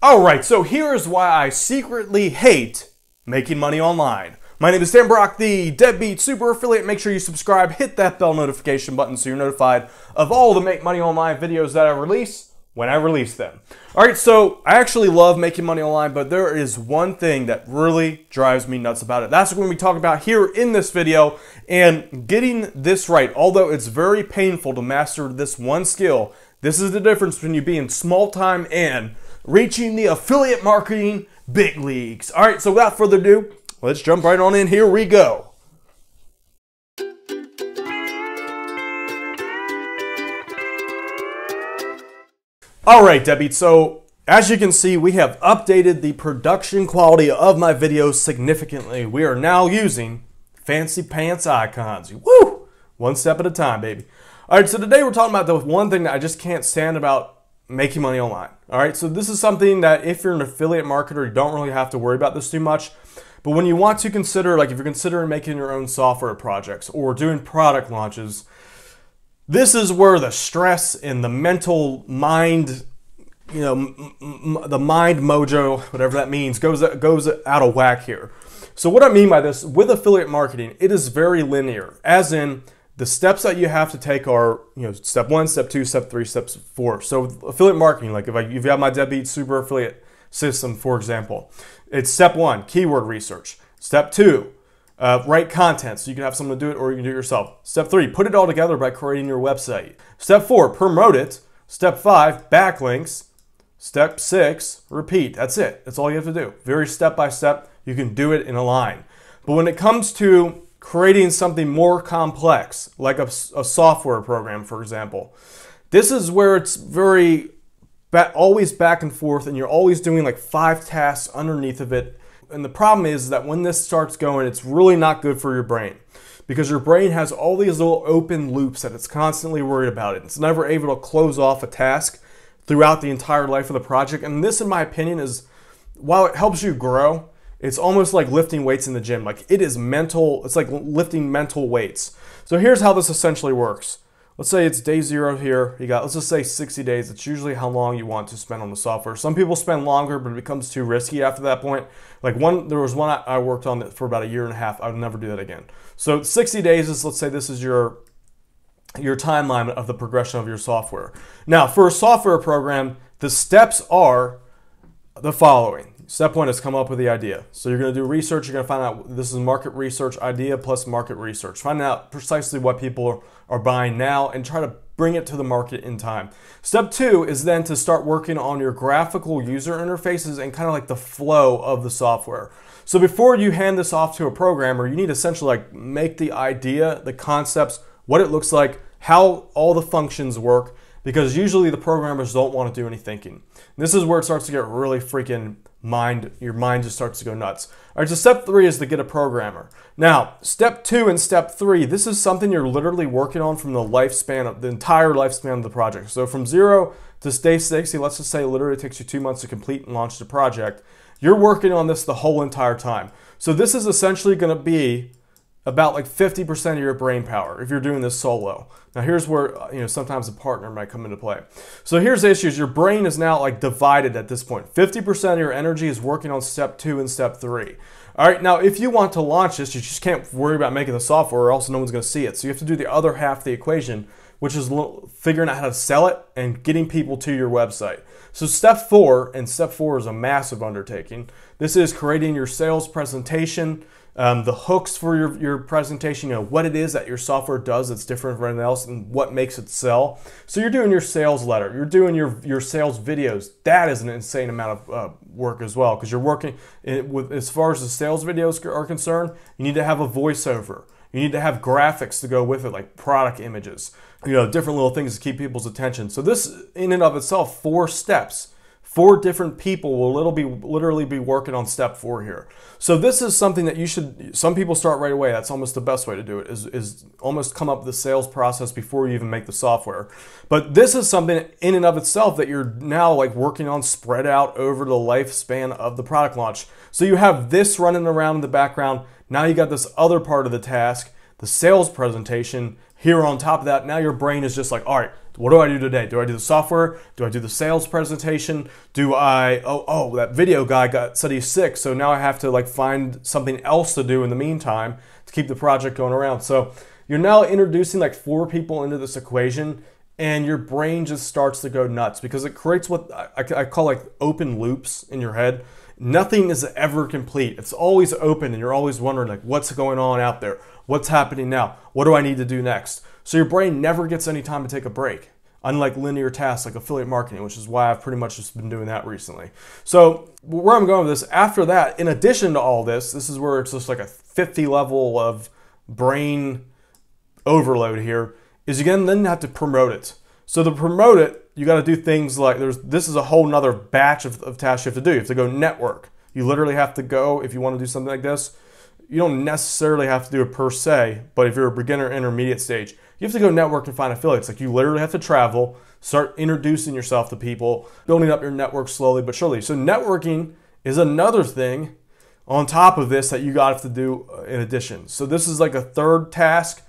Alright, so here's why I secretly hate making money online. My name is Dan Brock, the Deadbeat Super Affiliate. Make sure you subscribe, hit that bell notification button so you're notified of all the Make Money Online videos that I release when I release them. Alright, so I actually love making money online, but there is one thing that really drives me nuts about it. That's what we're going to be talking about here in this video, and getting this right. Although it's very painful to master this one skill, this is the difference between you being small time and reaching the affiliate marketing big leagues. All right, so without further ado, let's jump right on in. Here we go. All right, Debbie, so as you can see, we have updated the production quality of my videos significantly. We are now using fancy pants icons. Woo! One step at a time, baby. All right, so today we're talking about the one thing that I just can't stand about making money online. All right, so this is something that if you're an affiliate marketer, you don't really have to worry about this too much. But when you want to consider, like if you're considering making your own software projects or doing product launches, this is where the stress and the mental mind, the mind mojo, whatever that means, goes out of whack here. So what I mean by this, with affiliate marketing, it is very linear, as in the steps that you have to take are, step 1, step 2, step 3, step 4. So affiliate marketing, like if you have my Deadbeat Super Affiliate system, for example, it's step 1, keyword research. Step 2, write content so you can have someone to do it or you can do it yourself. Step 3, put it all together by creating your website. Step 4, promote it. Step 5, backlinks. Step 6, repeat. That's it. That's all you have to do. Very step by step. You can do it in a line. But when it comes to creating something more complex, like a software program, for example, this is where it's very always back and forth, and you're always doing like 5 tasks underneath of it. And the problem is that when this starts going, it's really not good for your brain, because your brain has all these little open loops that it's constantly worried about. It's never able to close off a task throughout the entire life of the project. And this, in my opinion, is, while it helps you grow, it's almost like lifting weights in the gym. Like it is mental, it's like lifting mental weights. So here's how this essentially works. Let's say it's day 0 here. You got, let's just say 60 days. It's usually how long you want to spend on the software. Some people spend longer, but it becomes too risky after that point. Like there was one I worked on for about 1.5 years. I would never do that again. So 60 days is, let's say this is your timeline of the progression of your software. Now for a software program, the steps are the following. Step 1 is come up with the idea. So you're going to do research. You're going to find out, this is market research, idea plus market research. Find out precisely what people are buying now and try to bring it to the market in time. Step 2 is then to start working on your graphical user interfaces and kind of like the flow of the software. So before you hand this off to a programmer, you need to essentially like make the idea, the concepts, what it looks like, how all the functions work, because usually the programmers don't want to do any thinking. This is where it starts to get really freaking your mind just starts to go nuts. All right, so step 3 is to get a programmer. Now, step 2 and step 3, this is something you're literally working on from the entire lifespan of the project. So from 0 to day 60, let's just say it literally takes you 2 months to complete and launch the project. You're working on this the whole entire time. So this is essentially going to be about like 50% of your brain power if you're doing this solo. Now here's where sometimes a partner might come into play. So here's the issues. Your brain is now like divided at this point. 50% of your energy is working on step 2 and step 3. All right, now if you want to launch this, you just can't worry about making the software or else no one's going to see it. So you have to do the other half of the equation, which is figuring out how to sell it and getting people to your website. So step 4, and step 4 is a massive undertaking. This is creating your sales presentation, the hooks for your presentation, what it is that your software does that's different from everything else and what makes it sell. So you're doing your sales letter, you're doing your sales videos. That is an insane amount of work as well, because you're working as far as the sales videos are concerned, you need to have a voiceover. You need to have graphics to go with it, like product images, different little things to keep people's attention. So this in and of itself, 4 steps. 4 different people will literally be working on step 4 here. So this is something that some people start right away. That's almost the best way to do it, is almost come up with the sales process before you even make the software. But this is something in and of itself that you're now like working on spread out over the lifespan of the product launch. So you have this running around in the background. Now you got this other part of the task the sales presentation here on top of that. Now your brain is just like, all right, what do I do today? Do I do the software? Do I do the sales presentation? Do I, oh, that video guy said he's sick, so now I have to like find something else to do in the meantime to keep the project going around. So you're now introducing like 4 people into this equation, and your brain just starts to go nuts because it creates what I call like open loops in your head. Nothing is ever complete. It's always open, and you're always wondering like, what's going on out there? What's happening now? What do I need to do next? So your brain never gets any time to take a break, unlike linear tasks like affiliate marketing, which is why I've pretty much just been doing that recently. So where I'm going with this, after that, in addition to all this, this is where it's just like a 50 level of brain overload here, is you then have to promote it. So to promote it, you got to do things like this is a whole nother batch of tasks you have to do. You have to go network. You literally have to go, if you want to do something like this, you don't necessarily have to do it per se, but if you're a beginner intermediate stage, you have to go network and find affiliates. Like you literally have to travel, start introducing yourself to people, building up your network slowly but surely. So networking is another thing on top of this that you got to do in addition. So this is like a third task.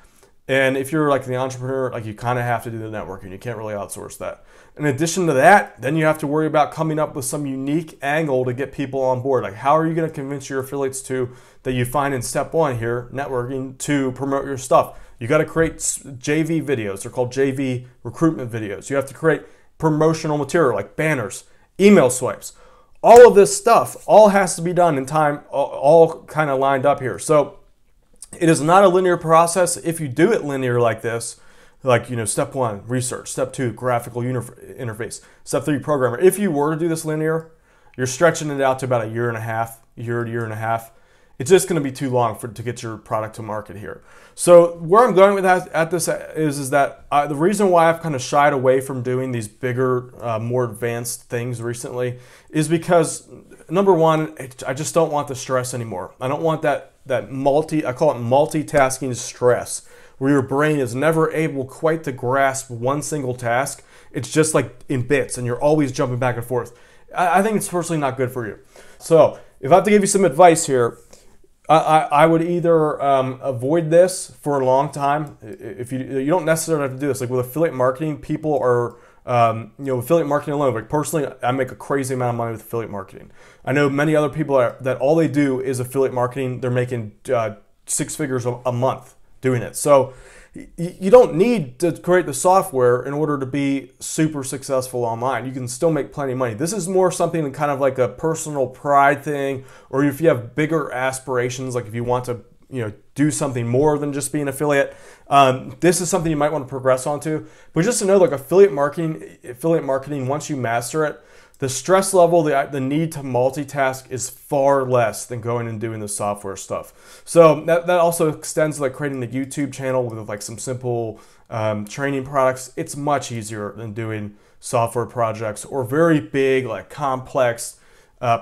And if you're like the entrepreneur, like you kind of have to do the networking. You can't really outsource that. In addition to that, then you have to worry about coming up with some unique angle to get people on board. Like how are you going to convince your affiliates that you find in step 1 here, networking, to promote your stuff? You got to create JV videos. They're called JV recruitment videos. You have to create promotional material like banners, email swipes. All of this stuff all has to be done in time, all kind of lined up here. So it is not a linear process. If you do it linear like this, like, step 1, research, step 2, graphical interface, step 3, programmer. If you were to do this linear, you're stretching it out to about a year and a half. It's just going to be too long to get your product to market here. So where I'm going with that at this is that the reason why I've kind of shied away from doing these bigger, more advanced things recently is because, number 1, I just don't want the stress anymore. I don't want that I call it multitasking stress, where your brain is never able quite to grasp one single task. It's just like in bits, and you're always jumping back and forth. I think it's personally not good for you. So if I have to give you some advice here, I would either avoid this for a long time. If you don't necessarily have to do this. Like with affiliate marketing, people are affiliate marketing alone. Like personally, I make a crazy amount of money with affiliate marketing. I know many other people that all they do is affiliate marketing. They're making 6 figures a month doing it. So you don't need to create the software in order to be super successful online. You can still make plenty of money. This is more something kind of like a personal pride thing, or if you have bigger aspirations, like if you want to do something more than just be an affiliate. This is something you might want to progress onto. But just to know, like affiliate marketing, once you master it, the stress level, the need to multitask is far less than going and doing the software stuff. So that also extends to like creating a YouTube channel with like some simple training products. It's much easier than doing software projects or very big, like complex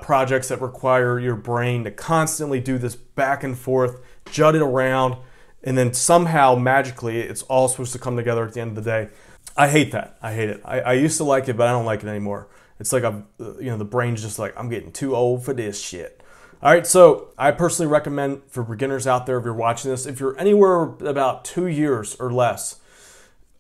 projects that require your brain to constantly do this back and forth, jut it around, and then somehow magically it's all supposed to come together at the end of the day. I hate that. I hate it. I used to like it, but I don't like it anymore. It's like the brain's just like, I'm getting too old for this shit. All right, so I personally recommend for beginners out there, if you're watching this, if you're anywhere about 2 years or less,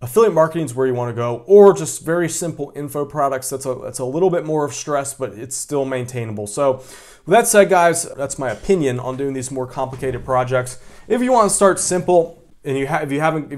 affiliate marketing is where you want to go, or just very simple info products. That's a little bit more of stress, but it's still maintainable. So with that said, guys, that's my opinion on doing these more complicated projects. If you want to start simple, and if you haven't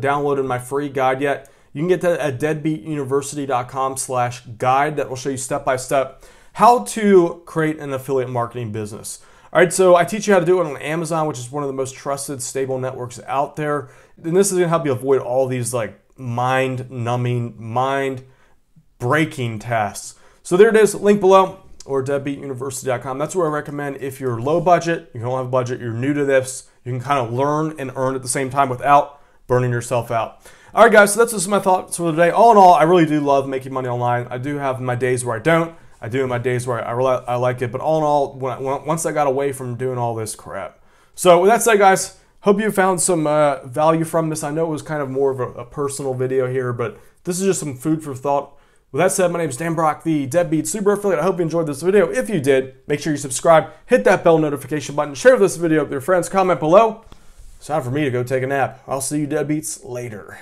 downloaded my free guide yet, you can get that at deadbeatuniversity.com/guide. That will show you step-by-step how to create an affiliate marketing business. All right, so I teach you how to do it on Amazon, which is one of the most trusted, stable networks out there. And this is going to help you avoid all these like mind-numbing, mind-breaking tasks. So there it is, link below, or deadbeatuniversity.com. That's where I recommend if you're low budget, you don't have a budget, you're new to this, you can kind of learn and earn at the same time without burning yourself out. All right, guys, so that's just my thoughts for the day. All in all, I really do love making money online. I do have my days where I don't. I do have my days where I like it. But all in all, once I got away from doing all this crap. So with that said, guys, hope you found some value from this. I know it was kind of more of a personal video here, but this is just some food for thought. With that said, my name is Dan Brock, the Deadbeat Super Affiliate. I hope you enjoyed this video. If you did, make sure you subscribe, hit that bell notification button, share this video with your friends, comment below. It's time for me to go take a nap. I'll see you deadbeats later.